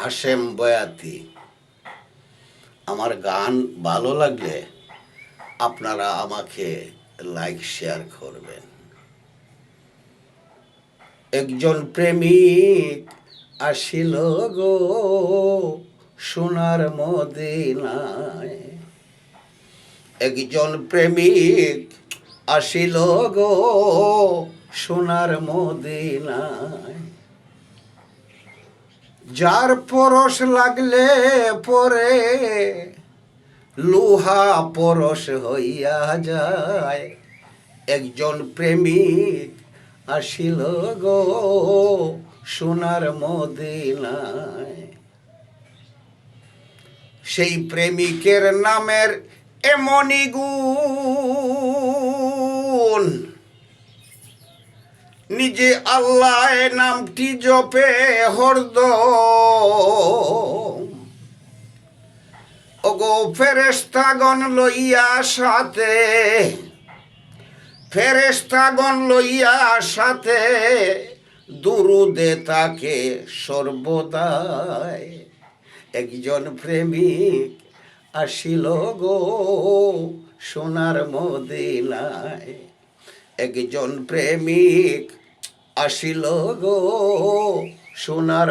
হাশেম বয়াতি। আমার গান ভালো লাগলে আপনারা আমাকে লাইক শেয়ার করবেন। একজন প্রেমিক আসিল গো সোনার মদিনায়। একজন প্রেমিক আসিল গো সোনার মদিনায়। যার পরশ লাগলে পরে লোহা পরশ হইয়া যায়। একজন প্রেমিক আসিল গো সোনার মদিনায়। সেই প্রেমিকের নামের এমনই গুণ, নিজে আল্লাহ নামটি জপে হরদম। ওগো ফেরেশতাগণ লইয়া সাথে, ফেরেশতাগণ লইয়া সাথে দুরুদে তাকে সর্বদাই। একজন প্রেমিক আসিল গো সোনার মদিনায়। একজন প্রেমিক আসিল গো সোনার